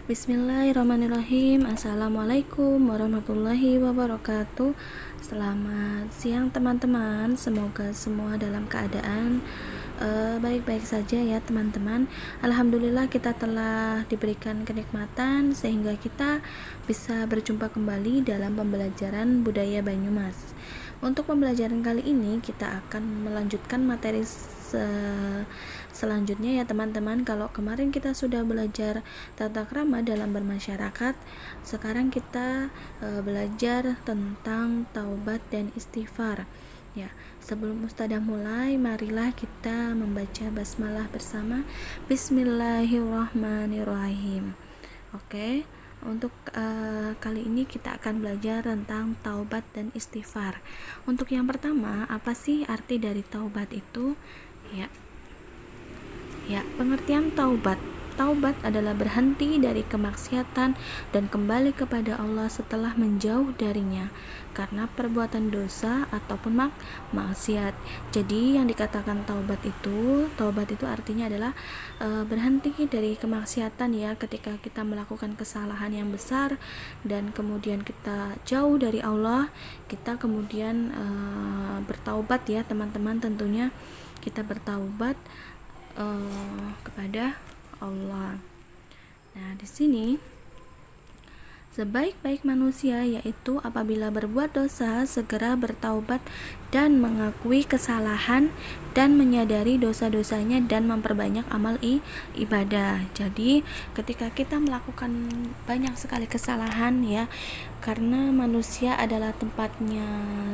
Bismillahirrahmanirrahim. Assalamualaikum warahmatullahi wabarakatuh. Selamat siang teman-teman. Semoga semua dalam keadaan baik-baik saja ya teman-teman. Alhamdulillah kita telah diberikan kenikmatan sehingga kita bisa berjumpa kembali dalam pembelajaran budaya Banyumas. Untuk pembelajaran kali ini kita akan melanjutkan materi selanjutnya ya teman-teman. Kalau kemarin kita sudah belajar tata krama dalam bermasyarakat, sekarang kita belajar tentang taubat dan istighfar. Ya, sebelum Ustadzah mulai, marilah kita membaca basmalah bersama. Bismillahirrahmanirrahim. Oke. Untuk kali ini kita akan belajar tentang taubat dan istighfar. Untuk yang pertama, apa sih arti dari taubat itu? Ya, pengertian taubat. Taubat adalah berhenti dari kemaksiatan dan kembali kepada Allah setelah menjauh darinya karena perbuatan dosa ataupun maksiat. Jadi yang dikatakan taubat itu artinya adalah berhenti dari kemaksiatan ya, ketika kita melakukan kesalahan yang besar dan kemudian kita jauh dari Allah, kita kemudian bertaubat ya teman-teman. Tentunya kita bertaubat kepada Allah. Nah, di sini sebaik-baik manusia yaitu apabila berbuat dosa segera bertaubat dan mengakui kesalahan dan menyadari dosa-dosanya dan memperbanyak amal ibadah. Jadi ketika kita melakukan banyak sekali kesalahan ya, karena manusia adalah tempatnya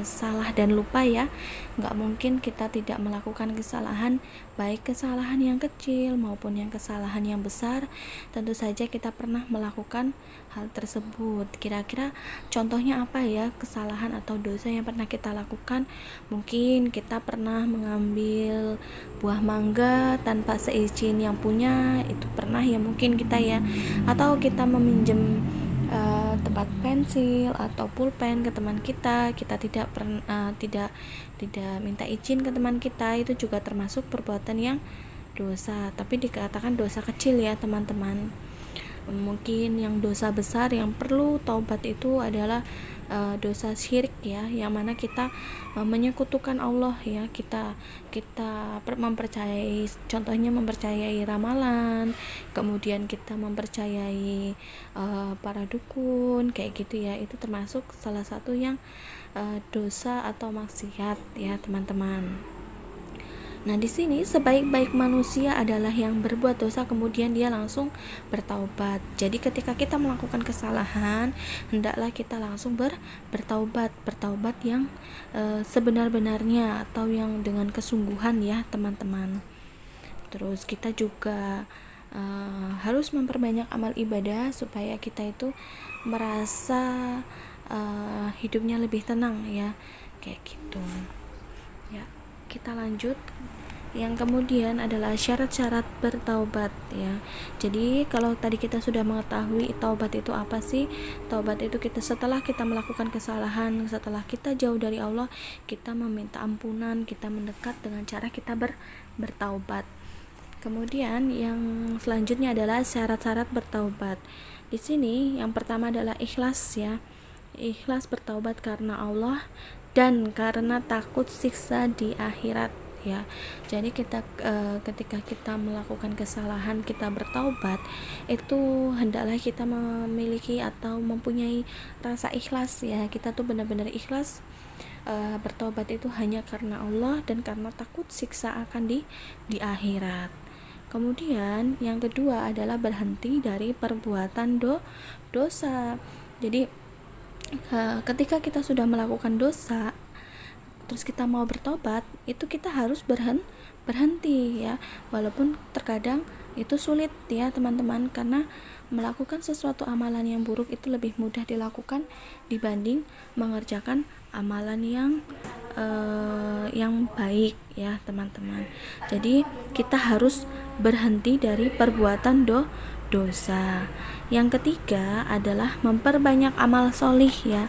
salah dan lupa ya, nggak mungkin kita tidak melakukan kesalahan, baik kesalahan yang kecil maupun yang kesalahan yang besar. Tentu saja kita pernah melakukan hal tersebut. Kira-kira contohnya apa ya kesalahan atau dosa yang pernah kita lakukan? Mungkin kita pernah mengambil buah mangga tanpa seizin yang punya, itu pernah ya mungkin kita ya, atau kita meminjam tempat pensil atau pulpen ke teman kita tidak minta izin ke teman kita, itu juga termasuk perbuatan yang dosa, tapi dikatakan dosa kecil ya teman-teman. Mungkin yang dosa besar yang perlu taubat itu adalah dosa syirik ya, yang mana kita menyekutukan Allah ya, kita mempercayai, contohnya mempercayai ramalan, kemudian kita mempercayai para dukun kayak gitu ya, itu termasuk salah satu yang dosa atau maksiat ya teman-teman. Nah, di sini sebaik-baik manusia adalah yang berbuat dosa kemudian dia langsung bertaubat. Jadi ketika kita melakukan kesalahan, hendaklah kita langsung bertaubat yang sebenar-benarnya atau yang dengan kesungguhan ya, teman-teman. Terus kita juga harus memperbanyak amal ibadah supaya kita itu merasa hidupnya lebih tenang ya, kayak gitu. Ya, kita lanjut. Yang kemudian adalah syarat-syarat bertaubat ya. Jadi kalau tadi kita sudah mengetahui taubat itu apa sih? Taubat itu setelah kita melakukan kesalahan, setelah kita jauh dari Allah, kita meminta ampunan, kita mendekat dengan cara kita bertaubat. Kemudian yang selanjutnya adalah syarat-syarat bertaubat. Di sini yang pertama adalah ikhlas ya. Ikhlas bertaubat karena Allah dan karena takut siksa di akhirat ya. Jadi kita ketika kita melakukan kesalahan, kita bertaubat, itu hendaklah kita memiliki atau mempunyai rasa ikhlas ya. Kita tuh benar-benar ikhlas bertaubat itu hanya karena Allah dan karena takut siksa akan di akhirat. Kemudian yang kedua adalah berhenti dari perbuatan dosa. Jadi ketika kita sudah melakukan dosa terus kita mau bertobat, itu kita harus berhenti ya, walaupun terkadang itu sulit ya teman-teman, karena melakukan sesuatu amalan yang buruk itu lebih mudah dilakukan dibanding mengerjakan amalan yang baik ya teman-teman. Jadi kita harus berhenti dari perbuatan dosa. Yang ketiga adalah memperbanyak amal solih ya.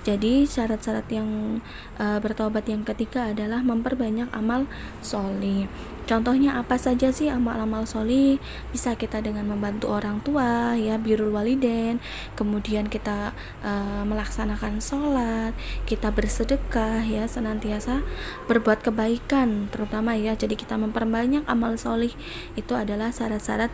Jadi syarat-syarat yang bertaubat yang ketiga adalah memperbanyak amal sholih. Contohnya apa saja sih amal-amal sholih? Bisa kita dengan membantu orang tua, ya, birrul walidain, kemudian kita melaksanakan sholat, kita bersedekah, ya, senantiasa berbuat kebaikan, terutama ya. Jadi kita memperbanyak amal sholih itu adalah syarat-syarat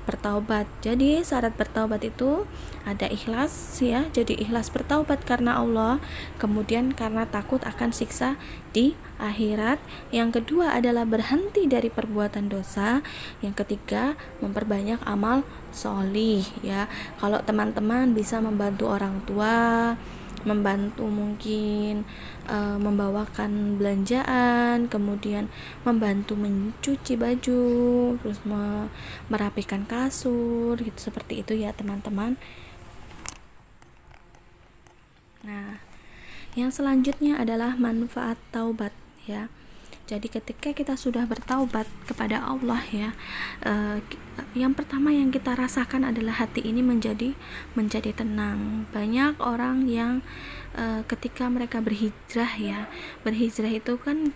bertaubat. Jadi syarat bertaubat itu ada ikhlas, ya. Jadi ikhlas bertaubat karena Allah, kemudian karena takut akan siksa di akhirat. Yang kedua adalah berhenti dari perbuatan dosa. Yang ketiga, memperbanyak amal sholih, ya. Kalau teman-teman bisa membantu orang tua, membantu mungkin membawakan belanjaan, kemudian membantu mencuci baju, terus merapikan kasur, gitu, seperti itu ya teman-teman. Nah, yang selanjutnya adalah manfaat taubat, ya. Jadi ketika kita sudah bertaubat kepada Allah, ya, yang pertama yang kita rasakan adalah hati ini menjadi tenang. Banyak orang yang ketika mereka berhijrah, ya, berhijrah itu kan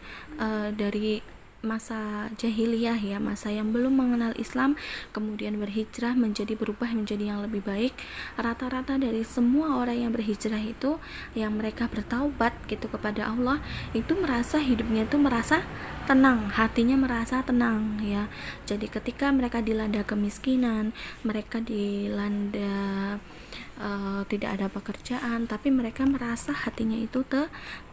dari masa jahiliyah, ya, masa yang belum mengenal Islam, kemudian berhijrah berubah menjadi yang lebih baik. Rata-rata dari semua orang yang berhijrah itu, yang mereka bertaubat gitu kepada Allah, itu merasa hidupnya itu merasa tenang, hatinya merasa tenang, ya. Jadi ketika mereka dilanda kemiskinan, mereka dilanda tidak ada pekerjaan, tapi mereka merasa hatinya itu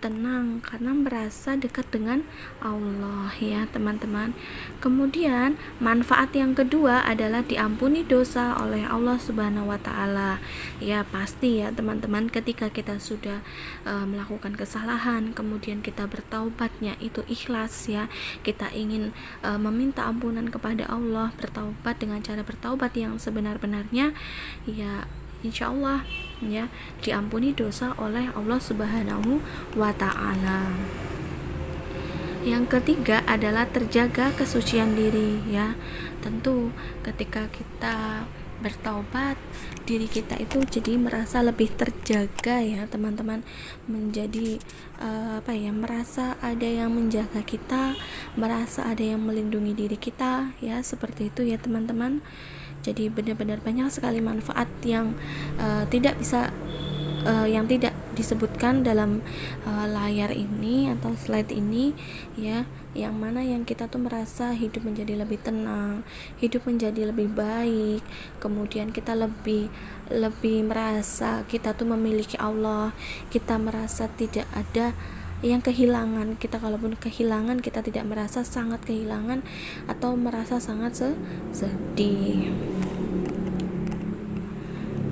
tenang karena merasa dekat dengan Allah, ya teman-teman. Kemudian manfaat yang kedua adalah diampuni dosa oleh Allah Subhanahu wa taala. Ya, pasti ya teman-teman, ketika kita sudah melakukan kesalahan, kemudian kita bertaubatnya itu ikhlas, ya. Kita ingin meminta ampunan kepada Allah, bertaubat dengan cara bertaubat yang sebenar-benarnya, ya, insya Allah, ya, diampuni dosa oleh Allah Subhanahu wa ta'ala. Yang ketiga adalah terjaga kesucian diri, ya. Tentu ketika kita bertaubat, diri kita itu jadi merasa lebih terjaga, ya teman-teman, menjadi merasa ada yang menjaga kita, merasa ada yang melindungi diri kita, ya, seperti itu ya teman-teman. Jadi benar-benar banyak sekali manfaat yang tidak disebutkan dalam layar ini atau slide ini, ya, yang mana yang kita tuh merasa hidup menjadi lebih tenang, hidup menjadi lebih baik, kemudian kita lebih merasa kita tuh memiliki Allah, kita merasa tidak ada yang kehilangan. Kita kalaupun kehilangan, kita tidak merasa sangat kehilangan atau merasa sangat sedih.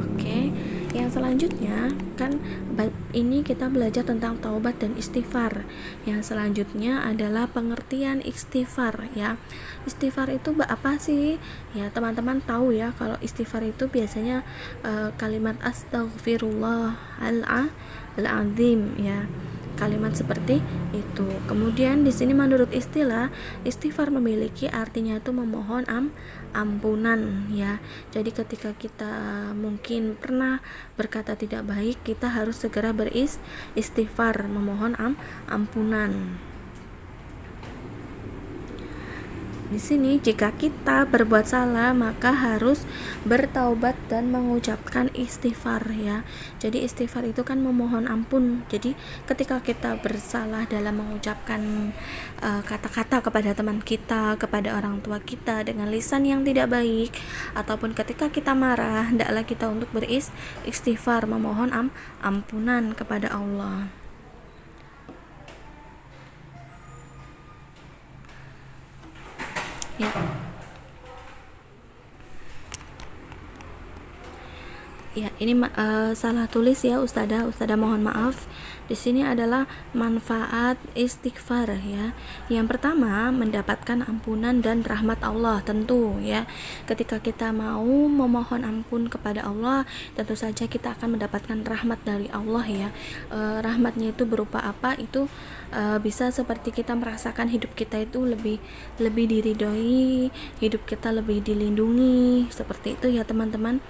Oke, yang selanjutnya kan bab ini kita belajar tentang taubat dan istighfar. Yang selanjutnya adalah pengertian istighfar, ya. Istighfar itu apa sih? Ya, teman-teman tahu ya kalau istighfar itu biasanya kalimat astaghfirullah al-azim, ya. Kalimat seperti itu. Kemudian di sini menurut istilah, istighfar memiliki artinya itu memohon ampunan, ya. Jadi ketika kita mungkin pernah berkata tidak baik, kita harus segera beristighfar, memohon ampunan. Di sini jika kita berbuat salah maka harus bertaubat dan mengucapkan istighfar, ya. Jadi istighfar itu kan memohon ampun. Jadi ketika kita bersalah dalam mengucapkan kata-kata kepada teman kita, kepada orang tua kita dengan lisan yang tidak baik, ataupun ketika kita marah, hendaklah kita untuk beristighfar, memohon ampunan kepada Allah. Ya. Ya, ini salah tulis ya Ustazah mohon maaf. Di sini adalah manfaat istighfar, ya. Yang pertama, mendapatkan ampunan dan rahmat Allah, tentu, ya. Ketika kita mau memohon ampun kepada Allah, tentu saja kita akan mendapatkan rahmat dari Allah, ya. Rahmatnya itu berupa apa? Itu bisa seperti kita merasakan hidup kita itu lebih diridhoi, hidup kita lebih dilindungi, seperti itu ya teman-teman.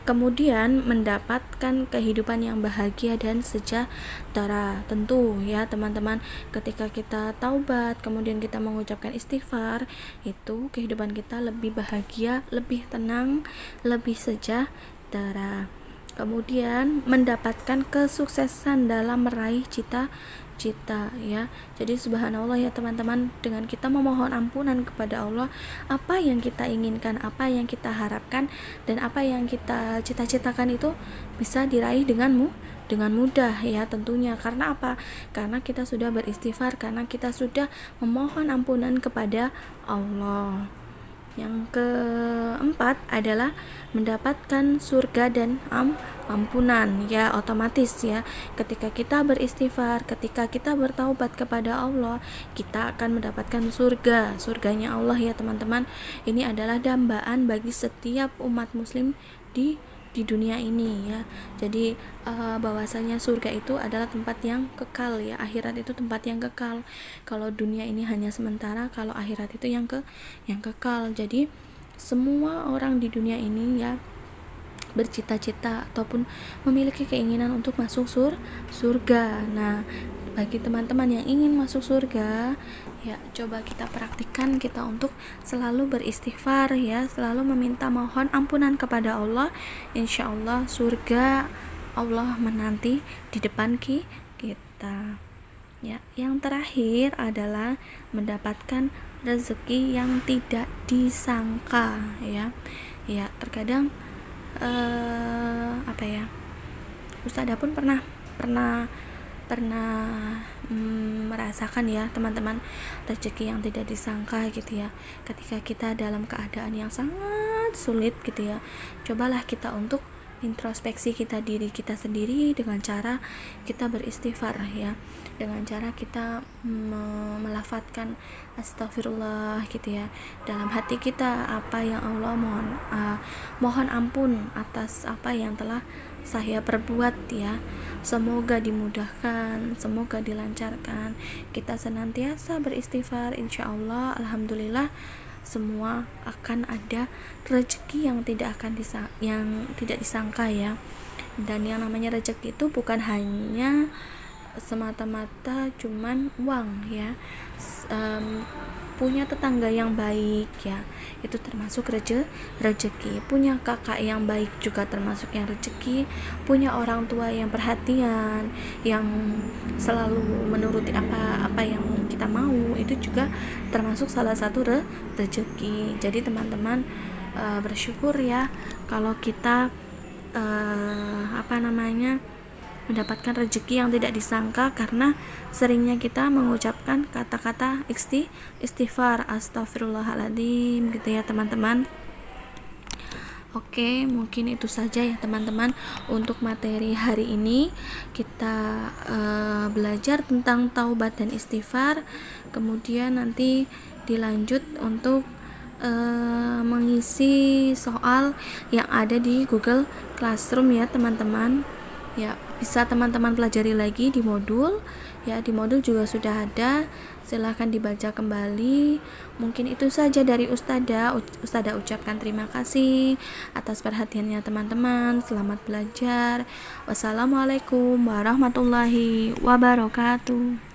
kemudian mendapatkan kehidupan yang bahagia dan sejahtera. Tentu ya teman-teman, ketika kita taubat kemudian kita mengucapkan istighfar, itu kehidupan kita lebih bahagia, lebih tenang, lebih sejahtera. Kemudian mendapatkan kesuksesan dalam meraih cita-cita ya. Jadi subhanallah ya teman-teman, dengan kita memohon ampunan kepada Allah, apa yang kita inginkan, apa yang kita harapkan, dan apa yang kita cita-citakan itu bisa diraih dengan mudah ya tentunya. Karena apa? Karena kita sudah beristighfar, karena kita sudah memohon ampunan kepada Allah. Yang keempat adalah mendapatkan surga dan ampunan ya, otomatis ya. Ketika kita beristighfar, ketika kita bertaubat kepada Allah, kita akan mendapatkan surganya Allah ya teman-teman. Ini adalah dambaan bagi setiap umat muslim di dunia ini ya. Jadi bahwasanya surga itu adalah tempat yang kekal ya, akhirat itu tempat yang kekal. Kalau dunia ini hanya sementara, kalau akhirat itu yang kekal. Jadi semua orang di dunia ini ya bercita-cita ataupun memiliki keinginan untuk masuk surga. Nah, bagi teman-teman yang ingin masuk surga, ya coba kita praktikkan kita untuk selalu beristighfar ya, selalu meminta mohon ampunan kepada Allah. Insya Allah surga Allah menanti di depan kita. Ya, yang terakhir adalah mendapatkan rezeki yang tidak disangka ya. Ya, terkadang Ustadzah pun pernah merasakan ya teman-teman, rezeki yang tidak disangka gitu ya. Ketika kita dalam keadaan yang sangat sulit gitu ya, cobalah kita untuk introspeksi diri kita sendiri dengan cara kita beristighfar ya, dengan cara kita melafadzkan astagfirullah gitu ya dalam hati kita, apa yang Allah mohon ampun atas apa yang telah saya perbuat ya. Semoga dimudahkan, semoga dilancarkan. Kita senantiasa beristighfar, insya Allah alhamdulillah semua akan ada rezeki yang tidak disangka ya. Dan yang namanya rezeki itu bukan hanya semata-mata cuman uang ya, punya tetangga yang baik ya, itu termasuk rezeki. Punya kakak yang baik juga termasuk yang rezeki. Punya orang tua yang perhatian, yang selalu menuruti apa yang kita mau, itu juga termasuk salah satu rezeki. Jadi teman-teman bersyukur ya kalau kita mendapatkan rezeki yang tidak disangka, karena seringnya kita mengucapkan kata-kata istighfar, astagfirullahaladzim gitu ya teman-teman. Oke, mungkin itu saja ya teman-teman untuk materi hari ini. Kita belajar tentang taubat dan istighfar, kemudian nanti dilanjut untuk mengisi soal yang ada di Google Classroom ya teman-teman. Ya, bisa teman-teman pelajari lagi di modul ya, di modul juga sudah ada, silahkan dibaca kembali. Mungkin itu saja dari Ustadzah ucapkan terima kasih atas perhatiannya teman-teman. Selamat belajar. Wassalamualaikum warahmatullahi wabarakatuh.